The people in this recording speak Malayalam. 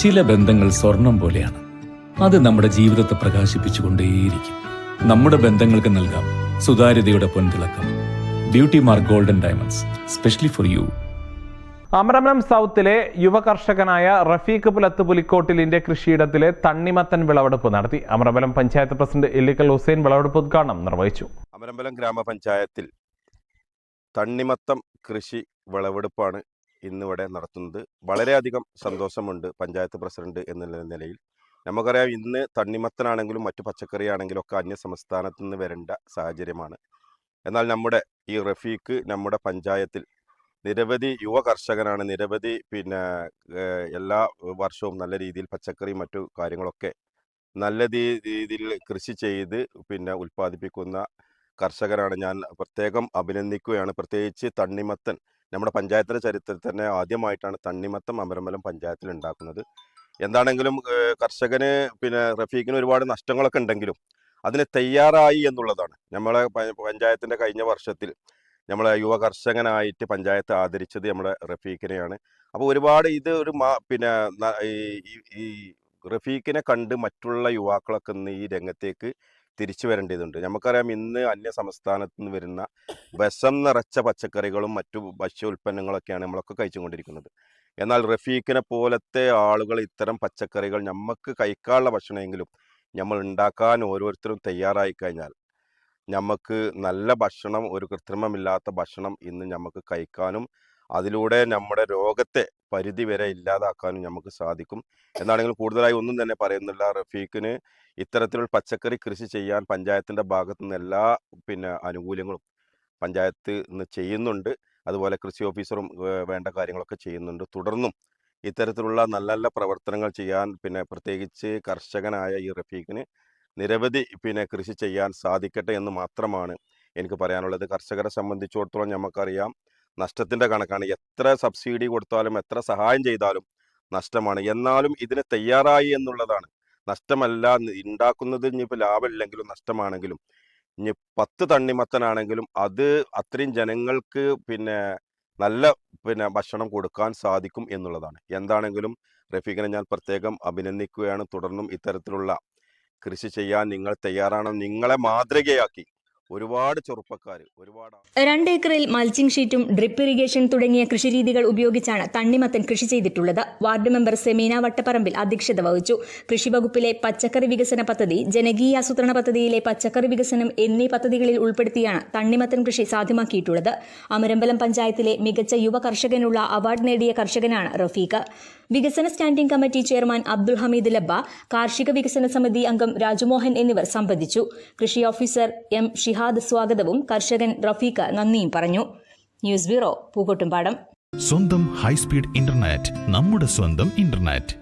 ചില ബന്ധങ്ങൾ സ്വർണം പോലെയാണ്. അത് നമ്മുടെ ജീവിതത്തെ പ്രകാശിപ്പിച്ചുകൊണ്ടേയിരിക്കും. നമ്മുടെ ബന്ധങ്ങൾക്ക് നൽകാം സുതാര്യതയുടെ പൊൻതിളക്കം. Beauty mark golden diamonds, specially for you. Amarambalam സൗത്തിലെ യുവ കർഷകനായ റഫീഖ് പുലത്ത് പുലിക്കോട്ടിലിന്റെ കൃഷിയിടത്തിലെ തണ്ണിമത്തൻ വിളവെടുപ്പ് നടത്തി. അമരമ്പലം പഞ്ചായത്ത് പ്രസിഡന്റ് ഇല്ലിക്കൽ ഹുസൈൻ വിളവെടുപ്പ് ഉദ്ഘാടനം നിർവഹിച്ചു. അമരമ്പലം ഗ്രാമപഞ്ചായത്തിൽ തണ്ണിമത്തം കൃഷി വിളവെടുപ്പാണ് ഇന്നിവിടെ നടത്തുന്നത്. വളരെയധികം സന്തോഷമുണ്ട് പഞ്ചായത്ത് പ്രസിഡന്റ് എന്നുള്ള നിലയിൽ. നമുക്കറിയാം, ഇന്ന് തണ്ണിമത്തനാണെങ്കിലും മറ്റു പച്ചക്കറി ആണെങ്കിലും ഒക്കെ അന്യ സംസ്ഥാനത്ത് നിന്ന് വരേണ്ട സാഹചര്യമാണ്. എന്നാൽ നമ്മുടെ ഈ റഫീഖ് നമ്മുടെ പഞ്ചായത്തിൽ നിരവധി യുവ കർഷകനാണ്. നിരവധി എല്ലാ വർഷവും നല്ല രീതിയിൽ പച്ചക്കറി മറ്റു കാര്യങ്ങളൊക്കെ നല്ല രീതിയിൽ കൃഷി ചെയ്ത് ഉൽപ്പാദിപ്പിക്കുന്ന കർഷകരാണ്. ഞാൻ പ്രത്യേകം അഭിനന്ദിക്കുകയാണ്. പ്രത്യേകിച്ച് തണ്ണിമത്തൻ നമ്മുടെ പഞ്ചായത്തിൻ്റെ ചരിത്രത്തിൽ തന്നെ ആദ്യമായിട്ടാണ് തണ്ണിമത്തം അമരമ്പലം പഞ്ചായത്തിൽ ഉണ്ടാക്കുന്നത്. എന്താണെങ്കിലും കർഷകന് റഫീഖിന് ഒരുപാട് നഷ്ടങ്ങളൊക്കെ ഉണ്ടെങ്കിലും അതിന് തയ്യാറായി എന്നുള്ളതാണ്. നമ്മളെ പഞ്ചായത്തിൻ്റെ കഴിഞ്ഞ വർഷത്തിൽ നമ്മളെ യുവ കർഷകനായിട്ട് പഞ്ചായത്ത് ആദരിച്ചത് നമ്മുടെ റഫീഖിനെയാണ്. അപ്പോൾ ഒരുപാട് ഇത് ഒരു ഈ റഫീഖിനെ കണ്ട് മറ്റുള്ള യുവാക്കളൊക്കെ ഇന്ന് ഈ രംഗത്തേക്ക് തിരിച്ചു വരേണ്ടതുണ്ട്. നമുക്കറിയാം, ഇന്ന് അന്യ സംസ്ഥാനത്ത് നിന്ന് വരുന്ന വിഷം നിറച്ച പച്ചക്കറികളും മറ്റു ഭക്ഷ്യ ഉൽപ്പന്നങ്ങളൊക്കെയാണ് നമ്മളൊക്കെ കഴിച്ചുകൊണ്ടിരിക്കുന്നത്. എന്നാൽ റഫീഖിനെ പോലത്തെ ആളുകൾ ഇത്തരം പച്ചക്കറികൾ നമുക്ക് കഴിക്കാനുള്ള ഭക്ഷണമെങ്കിലും നമ്മൾ ഉണ്ടാക്കാൻ ഓരോരുത്തരും തയ്യാറായി കഴിഞ്ഞാൽ നമുക്ക് നല്ല ഭക്ഷണം, ഒരു കൃത്രിമമില്ലാത്ത ഭക്ഷണം ഇന്ന് നമുക്ക് കഴിക്കാനും അതിലൂടെ നമ്മുടെ രോഗത്തെ പരിധി വരെ ഇല്ലാതാക്കാനും നമുക്ക് സാധിക്കും. എന്നാണെങ്കിലും കൂടുതലായി ഒന്നും തന്നെ പറയുന്നില്ല. റഫീഖിന് ഇത്തരത്തിലുള്ള പച്ചക്കറി കൃഷി ചെയ്യാൻ പഞ്ചായത്തിൻ്റെ ഭാഗത്തു നിന്ന് എല്ലാ ആനുകൂല്യങ്ങളും പഞ്ചായത്ത് ഇന്ന് ചെയ്യുന്നുണ്ട്. അതുപോലെ കൃഷി ഓഫീസറും വേണ്ട കാര്യങ്ങളൊക്കെ ചെയ്യുന്നുണ്ട്. തുടർന്നും ഇത്തരത്തിലുള്ള നല്ല നല്ല പ്രവർത്തനങ്ങൾ ചെയ്യാൻ പ്രത്യേകിച്ച് കർഷകനായ ഈ റഫീഖിന് നിരവധി കൃഷി ചെയ്യാൻ സാധിക്കട്ടെ എന്ന് മാത്രമാണ് എനിക്ക് പറയാനുള്ളത്. കർഷകരെ സംബന്ധിച്ചിടത്തോളം നമുക്കറിയാം, നഷ്ടത്തിൻ്റെ കണക്കാണ്. എത്ര സബ്സിഡി കൊടുത്താലും എത്ര സഹായം ചെയ്താലും നഷ്ടമാണ്. എന്നാലും ഇതിന് തയ്യാറായി എന്നുള്ളതാണ്. നഷ്ടമല്ല, ഉണ്ടാക്കുന്നത് ഇനിയിപ്പോൾ ലാഭമില്ലെങ്കിലും നഷ്ടമാണെങ്കിലും ഇനി 10 തണ്ണിമത്തനാണെങ്കിലും അത് അത്രയും ജനങ്ങൾക്ക് നല്ല ഭക്ഷണം കൊടുക്കാൻ സാധിക്കും എന്നുള്ളതാണ്. എന്താണെങ്കിലും റഫീഖിനെ ഞാൻ പ്രത്യേകം അഭിനന്ദിക്കുകയാണ്. തുടർന്നും ഇത്തരത്തിലുള്ള കൃഷി ചെയ്യാൻ നിങ്ങൾ തയ്യാറാണ്. നിങ്ങളെ മാതൃകയാക്കി ഒരുപാട് ചെറുപ്പക്കാർ 2 ഏക്കറിൽ മൾച്ചിംഗ് ഷീറ്റും ഡ്രിപ്പ് ഇറിഗേഷൻ തുടങ്ങിയ കൃഷിരീതികൾ ഉപയോഗിച്ചാണ് തണ്ണിമത്തൻ കൃഷി ചെയ്തിട്ടുള്ളത്. വാർഡ് മെമ്പർ സെമീന വട്ടപ്പറമ്പിൽ അധ്യക്ഷത വഹിച്ചു. കൃഷിവകുപ്പിലെ പച്ചക്കറി വികസന പദ്ധതി, ജനകീയ ആസൂത്രണ പദ്ധതിയിലെ പച്ചക്കറി വികസനം എന്നീ പദ്ധതികളിൽ ഉൾപ്പെടുത്തിയാണ് തണ്ണിമത്തൻ കൃഷി സാധ്യമാക്കിയിട്ടുള്ളത്. അമരമ്പലം പഞ്ചായത്തിലെ മികച്ച യുവ കർഷകനുള്ള അവാർഡ് നേടിയ കർഷകനാണ് റഫീഖ്. വികസന standing committee chairman Abdul Hameed Labba, കാർഷിക വികസന സമിതി അംഗം രാജുമോഹൻ എന്നിവർ സംബന്ധിച്ചു. കൃഷി ഓഫീസർ എം ഷിഹാദ് സ്വാഗതവും കർഷകൻ റഫീഖ് നന്ദിയും പറഞ്ഞു. News bureau, Pookkottumpadam. സ്വന്തം ഹൈസ്പീഡ് ഇന്റർനെറ്റ്, നമ്മുടെ സ്വന്തം ഇന്റർനെറ്റ്.